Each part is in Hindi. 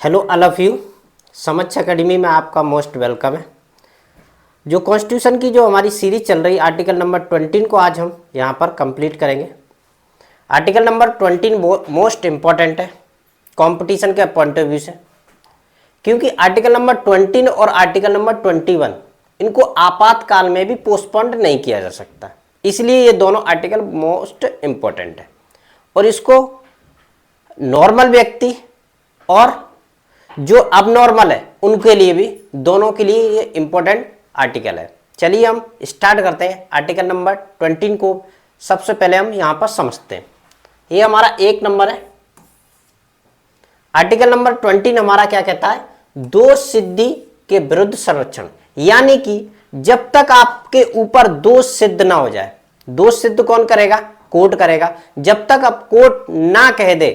Hello all of you. समक्ष एकेडमी में आपका मोस्ट वेलकम है। जो कॉन्स्टिट्यूशन की जो हमारी सीरीज चल रही आर्टिकल नंबर 20 को आज हम यहाँ पर कंप्लीट करेंगे। आर्टिकल नंबर 20 मोस्ट इम्पॉर्टेंट है कंपटीशन के पॉइंट ऑफ व्यू से, क्योंकि आर्टिकल नंबर 20 और आर्टिकल नंबर 21 इनको आपातकाल में भी पोस्टपोन्ड नहीं किया जा सकता, इसलिए ये दोनों आर्टिकल मोस्ट इम्पॉर्टेंट है। और इसको नॉर्मल व्यक्ति और जो अबनॉर्मल है उनके लिए भी, दोनों के लिए ये इंपॉर्टेंट आर्टिकल है। चलिए हम स्टार्ट करते हैं आर्टिकल नंबर 20 को। सबसे पहले हम यहाँ पर समझते हैं। ये हमारा 1 नंबर है। आर्टिकल नंबर 20 हमारा क्या कहता है? दोष सिद्धि के विरुद्ध संरक्षण, यानी कि जब तक आपके ऊपर दोष सिद्ध ना हो जाए। दोष सिद्ध कौन करेगा? कोर्ट करेगा। जब तक अब कोर्ट ना कह दे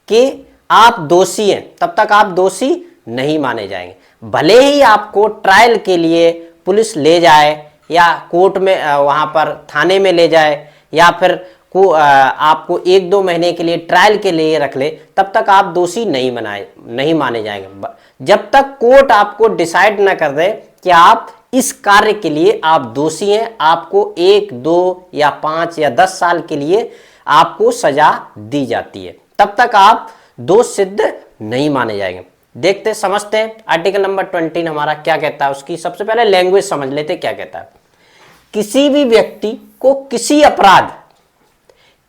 कि आप दोषी हैं, तब तक आप दोषी नहीं माने जाएंगे। भले ही आपको ट्रायल के लिए पुलिस ले जाए या कोर्ट में वहां पर थाने में ले जाए या फिर आपको 1-2 महीने के लिए ट्रायल के लिए रख ले, तब तक आप दोषी नहीं माने जाएंगे। जब तक कोर्ट आपको डिसाइड ना कर दे कि आप इस कार्य के लिए आप दोषी हैं, आपको 1, 2 या 5 या 10 साल के लिए आपको सजा दी जाती है, तब तक आप दोष सिद्ध नहीं माने जाएंगे। देखते समझते हैं आर्टिकल नंबर 20 हमारा क्या कहता है। उसकी सबसे पहले लैंग्वेज समझ लेते क्या कहता है। किसी भी व्यक्ति को किसी अपराध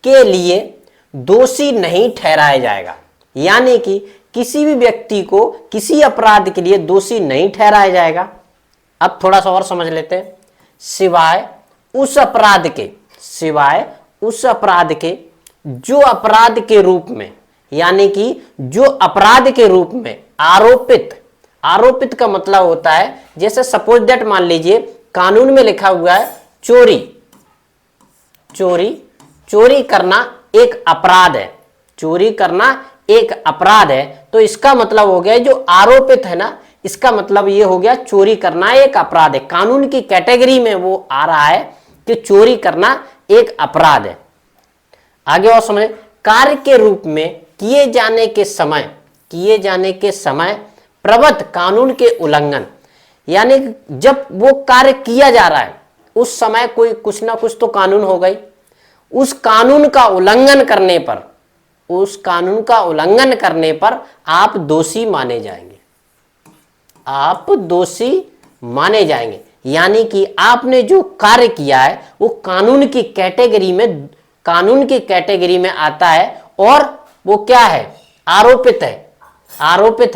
के लिए दोषी नहीं ठहराया जाएगा, यानी कि किसी भी व्यक्ति को किसी अपराध के लिए दोषी नहीं ठहराया जाएगा। अब थोड़ा सा और समझ लेते हैं। सिवाय उस अपराध के जो अपराध के रूप में, यानी कि जो अपराध के रूप में आरोपित का मतलब होता है, जैसे सपोज दैट मान लीजिए कानून में लिखा हुआ है चोरी करना एक अपराध है। चोरी करना एक अपराध है, तो इसका मतलब हो गया जो आरोपित है ना, इसका मतलब ये हो गया चोरी करना एक अपराध है। कानून की कैटेगरी में वो आ रहा है कि चोरी करना एक अपराध है। आगे और समझे। कार्य के रूप में किए जाने के समय प्रबद्ध कानून के उल्लंघन, यानी जब वो कार्य किया जा रहा है उस समय कोई कुछ ना कुछ तो कानून हो गई, उस कानून का उल्लंघन करने पर आप दोषी माने जाएंगे। यानी कि आपने जो कार्य किया है वो कानून की कैटेगरी में आता है, और वो क्या है? आरोपित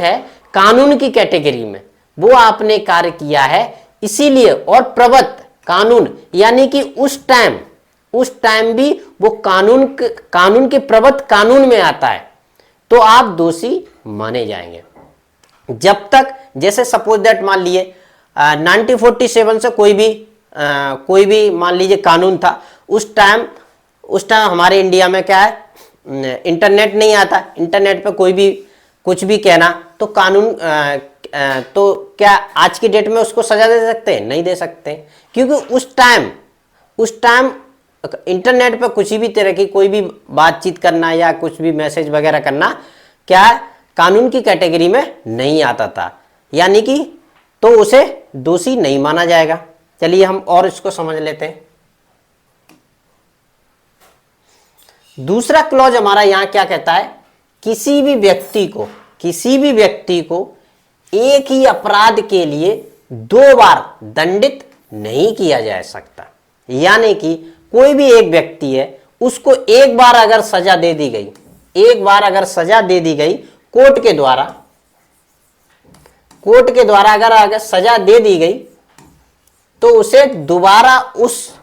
है कानून की कैटेगरी में, वो आपने कार्य किया है इसीलिए। और प्रबद्ध कानून, यानी कि उस टाइम भी वो कानून के प्रबद्ध कानून में आता है, तो आप दोषी माने जाएंगे। जब तक, जैसे सपोज दैट मान लिए 1947 से कोई भी मान लीजिए कानून था, उस टाइम हमारे इंडिया में क्या है, इंटरनेट नहीं आता। इंटरनेट पे कोई भी कुछ भी कहना तो कानून तो क्या आज की डेट में उसको सजा दे सकते हैं? नहीं दे सकते, क्योंकि उस टाइम इंटरनेट पे कुछ भी तरह की कोई भी बातचीत करना या कुछ भी मैसेज वगैरह करना क्या कानून की कैटेगरी में नहीं आता था, यानी कि तो उसे दोषी नहीं माना जाएगा। चलिए हम और इसको समझ लेते हैं। दूसरा क्लॉज हमारा यहां क्या कहता है? किसी भी व्यक्ति को एक ही अपराध के लिए 2 बार दंडित नहीं किया जा सकता, यानी कि कोई भी एक व्यक्ति है, उसको एक बार अगर सजा दे दी गई कोर्ट के द्वारा अगर सजा दे दी गई, तो उसे दोबारा उस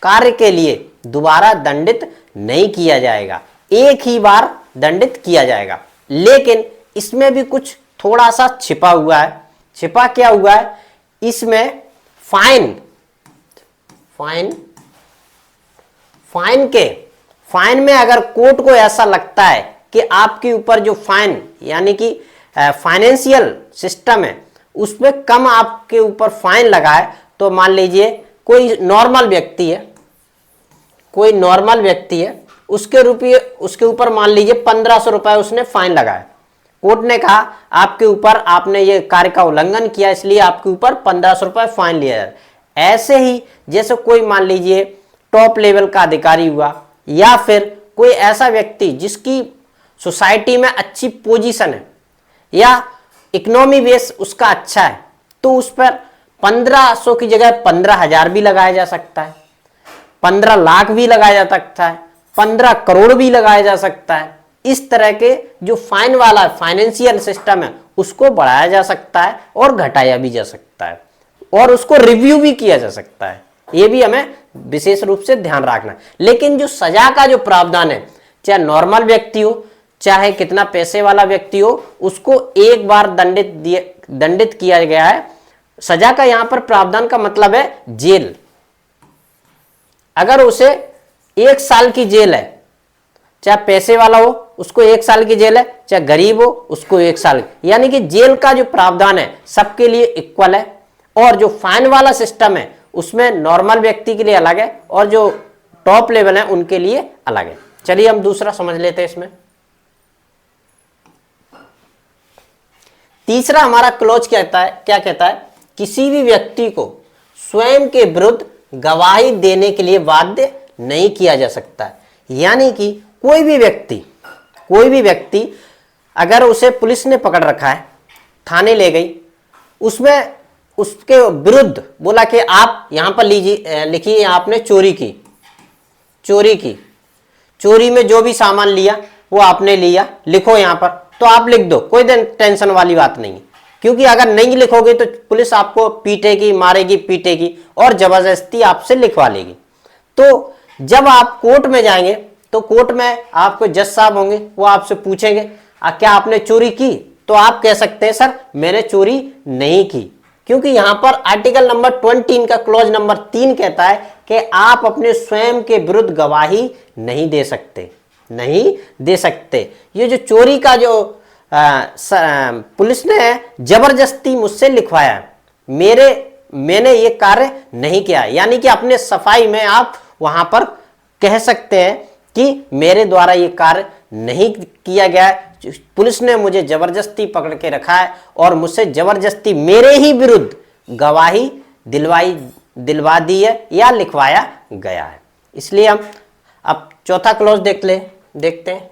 कार्य के लिए दोबारा दंडित नहीं किया जाएगा, एक ही बार दंडित किया जाएगा। लेकिन इसमें भी कुछ थोड़ा सा छिपा हुआ है। छिपा क्या हुआ है? इसमें फाइन में अगर कोर्ट को ऐसा लगता है कि आपके ऊपर जो फाइन, यानी कि फाइनेंशियल सिस्टम है, उसमें कम आपके ऊपर फाइन लगा है, तो मान लीजिए कोई नॉर्मल व्यक्ति है, उसके ऊपर मान लीजिए 1500 रुपए उसने फाइन लगाया, कोर्ट ने कहा आपके ऊपर, आपने ये कार्य का उल्लंघन किया, इसलिए आपके ऊपर 1500 रुपए फाइन लिया जाए। ऐसे ही जैसे कोई मान लीजिए टॉप लेवल का अधिकारी हुआ, या फिर कोई ऐसा व्यक्ति जिसकी सोसाइटी में अच्छी पोजीशन है या इकोनॉमी बेस उसका अच्छा है, तो उस पर 1500 की जगह 15,000 भी लगाया जा सकता है, 15 लाख भी लगाया जा सकता है, 15 करोड़ भी लगाया जा सकता है। इस तरह के जो फाइन वाला फाइनेंशियल सिस्टम है उसको बढ़ाया जा सकता है और घटाया भी जा सकता है, और उसको रिव्यू भी किया जा सकता है। ये भी हमें विशेष रूप से ध्यान रखना है। लेकिन जो सजा का जो प्रावधान है, चाहे नॉर्मल व्यक्ति हो चाहे कितना पैसे वाला व्यक्ति हो, उसको एक बार दंडित किया गया है। सजा का यहां पर प्रावधान का मतलब है जेल। अगर उसे 1 साल की जेल है, चाहे पैसे वाला हो उसको 1 साल की जेल है, चाहे गरीब हो उसको 1 साल, यानी कि जेल का जो प्रावधान है सबके लिए इक्वल है। और जो फाइन वाला सिस्टम है उसमें नॉर्मल व्यक्ति के लिए अलग है और जो टॉप लेवल है उनके लिए अलग है। चलिए हम दूसरा समझ लेते हैं। इसमें तीसरा हमारा क्लॉज क्या कहता है, किसी भी व्यक्ति को स्वयं के विरुद्ध गवाही देने के लिए बाध्य नहीं किया जा सकता है। यानी कि कोई भी व्यक्ति अगर उसे पुलिस ने पकड़ रखा है, थाने ले गई, उसमें उसके विरुद्ध बोला कि आप यहां पर लिखिए आपने चोरी की, चोरी में जो भी सामान लिया वो आपने लिया, लिखो यहां पर, तो आप लिख दो, कोई टेंशन वाली बात नहीं है। क्योंकि अगर नहीं लिखोगे तो पुलिस आपको पीटेगी, मारेगी, पीटेगी और जबरदस्ती आपसे लिखवा लेगी। तो जब आप कोर्ट में जाएंगे तो कोर्ट में आपको जज साहब होंगे, वो आपसे पूछेंगे क्या आपने चोरी की, तो आप कह सकते हैं सर मैंने चोरी नहीं की। क्योंकि यहां पर आर्टिकल नंबर 20 का क्लॉज नंबर 3 कहता है कि आप अपने स्वयं के विरुद्ध गवाही नहीं दे सकते। ये जो चोरी का जो पुलिस ने जबरदस्ती मुझसे लिखवाया, मैंने ये कार्य नहीं किया, यानी कि अपने सफाई में आप वहां पर कह सकते हैं कि मेरे द्वारा ये कार्य नहीं किया गया है, पुलिस ने मुझे जबरदस्ती पकड़ के रखा है और मुझसे जबरदस्ती मेरे ही विरुद्ध गवाही दिलवा दी है या लिखवाया गया है। इसलिए हम अब चौथा क्लॉज देखते हैं।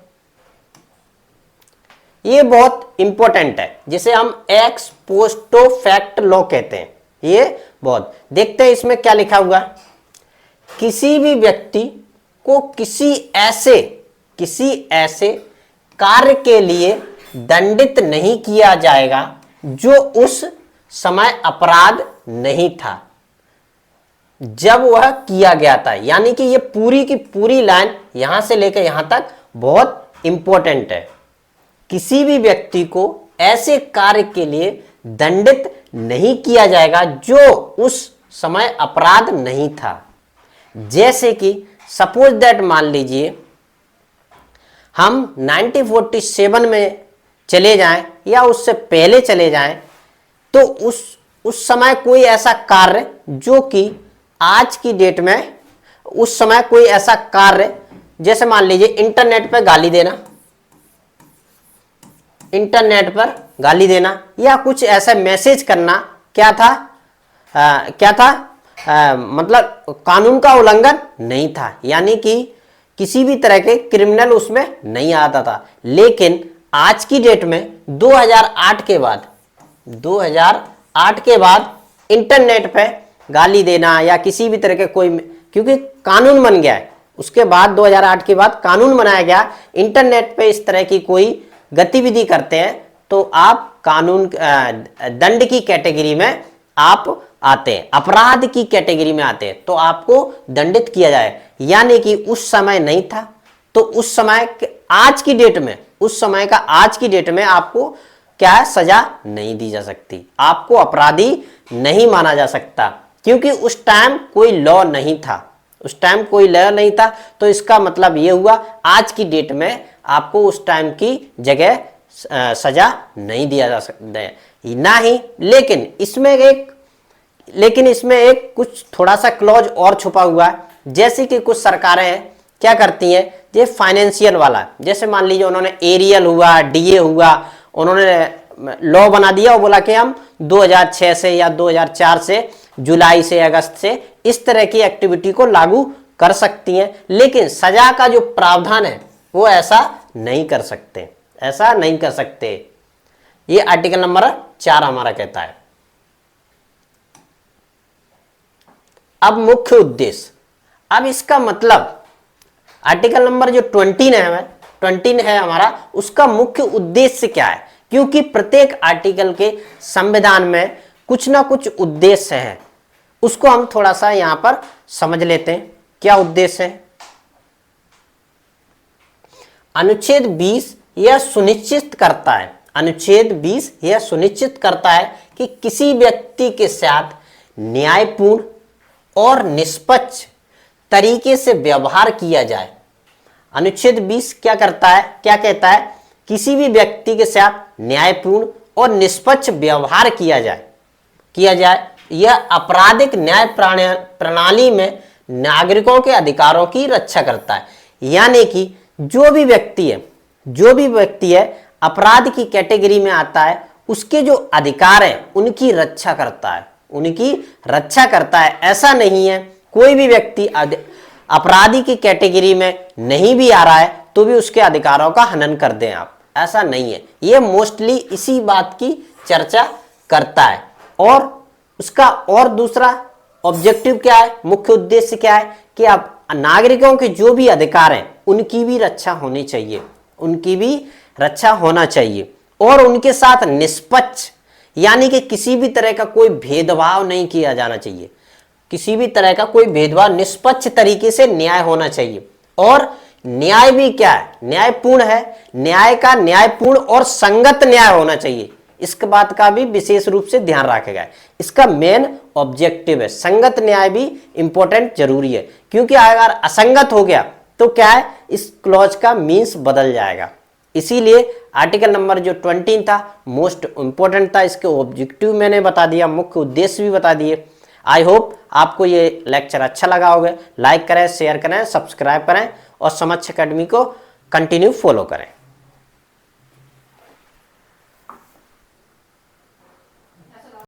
ये बहुत इंपॉर्टेंट है, जिसे हम एक्स पोस्टो फैक्ट लॉ कहते हैं। ये बहुत देखते हैं इसमें क्या लिखा हुआ है। किसी भी व्यक्ति को किसी ऐसे कार्य के लिए दंडित नहीं किया जाएगा जो उस समय अपराध नहीं था जब वह किया गया था। यानी कि ये पूरी की पूरी लाइन यहां से लेकर यहां तक बहुत इंपॉर्टेंट है। किसी भी व्यक्ति को ऐसे कार्य के लिए दंडित नहीं किया जाएगा जो उस समय अपराध नहीं था। जैसे कि सपोज दैट मान लीजिए हम 1947 में चले जाएं या उससे पहले चले जाएं, तो उस समय कोई ऐसा कार्य जो कि आज की डेट में उस समय कोई ऐसा कार्य, जैसे मान लीजिए इंटरनेट पर गाली देना या कुछ ऐसा मैसेज करना, क्या था मतलब कानून का उल्लंघन नहीं था, यानी कि किसी भी तरह के क्रिमिनल उसमें नहीं आता था। लेकिन आज की डेट में 2008 के बाद इंटरनेट पे गाली देना या किसी भी तरह के कोई, क्योंकि कानून बन गया है, उसके बाद 2008 के बाद कानून बनाया गया, इंटरनेट पे इस तरह की कोई गतिविधि करते हैं तो आप कानून दंड की कैटेगरी में आप आते हैं, अपराध की कैटेगरी में आते हैं, तो आपको दंडित किया जाए। यानी कि उस समय नहीं था, तो उस समय आज की डेट में आपको क्या है, सजा नहीं दी जा सकती, आपको अपराधी नहीं माना जा सकता, क्योंकि उस टाइम कोई लॉ नहीं था। तो इसका मतलब ये हुआ आज की डेट में आपको उस टाइम की जगह सजा नहीं दिया जा सकता ना ही। लेकिन इसमें एक कुछ थोड़ा सा क्लॉज और छुपा हुआ है। जैसे कि कुछ सरकारें हैं क्या करती हैं, ये फाइनेंशियल वाला, जैसे मान लीजिए उन्होंने एरियल हुआ, डीए हुआ, उन्होंने लॉ बना दिया और बोला कि हम 2006 से या 2004 से जुलाई से अगस्त से इस तरह की एक्टिविटी को लागू कर सकती हैं, लेकिन सजा का जो प्रावधान है वो ऐसा नहीं कर सकते, ऐसा नहीं कर सकते। ये आर्टिकल नंबर 4 हमारा कहता है। अब मुख्य उद्देश्य, अब इसका मतलब आर्टिकल नंबर जो 20 है हमारा, उसका मुख्य उद्देश्य क्या है, क्योंकि प्रत्येक आर्टिकल के संविधान में कुछ ना कुछ उद्देश्य है, उसको हम थोड़ा सा यहां पर समझ लेते हैं। क्या उद्देश्य है? अनुच्छेद 20 यह सुनिश्चित करता है, अनुच्छेद 20 यह सुनिश्चित करता है कि किसी व्यक्ति के साथ न्यायपूर्ण और निष्पक्ष तरीके से व्यवहार किया जाए। अनुच्छेद 20 क्या करता है, क्या कहता है? किसी भी व्यक्ति के साथ न्यायपूर्ण और निष्पक्ष व्यवहार किया जाए। यह आपराधिक न्याय प्रणाली में नागरिकों के अधिकारों की रक्षा करता है। यानी कि जो भी व्यक्ति है अपराध की कैटेगरी में आता है, उसके जो अधिकार है उनकी रक्षा करता है, ऐसा नहीं है कोई भी व्यक्ति अपराधी की कैटेगरी में नहीं भी आ रहा है तो भी उसके अधिकारों का हनन कर दें आप, ऐसा नहीं है। ये मोस्टली इसी बात की चर्चा करता है। और उसका और दूसरा ऑब्जेक्टिव क्या है, मुख्य उद्देश्य क्या है कि आप नागरिकों के जो भी अधिकार हैं उनकी भी रक्षा होनी चाहिए, और उनके साथ निष्पक्ष, यानी कि किसी भी तरह का कोई भेदभाव नहीं किया जाना चाहिए, किसी भी तरह का कोई भेदभाव, निष्पक्ष तरीके से न्याय होना चाहिए। और न्याय भी क्या है, न्यायपूर्ण है, न्याय का न्यायपूर्ण और संगत न्याय होना चाहिए। इसके बात का भी विशेष रूप से ध्यान रखेगा, इसका मेन ऑब्जेक्टिव है। संगत न्याय भी इंपॉर्टेंट जरूरी है, क्योंकि अगर असंगत हो गया तो क्या है, इस क्लॉज का मीन्स बदल जाएगा। इसीलिए आर्टिकल नंबर जो 20 था मोस्ट इंपॉर्टेंट था, इसके ऑब्जेक्टिव मैंने बता दिया, मुख्य उद्देश्य भी बता दिए। आई होप आपको ये लेक्चर अच्छा लगा होगा। लाइक करें, शेयर करें, सब्सक्राइब करें और समक्ष एकेडमी को कंटिन्यू फॉलो करें।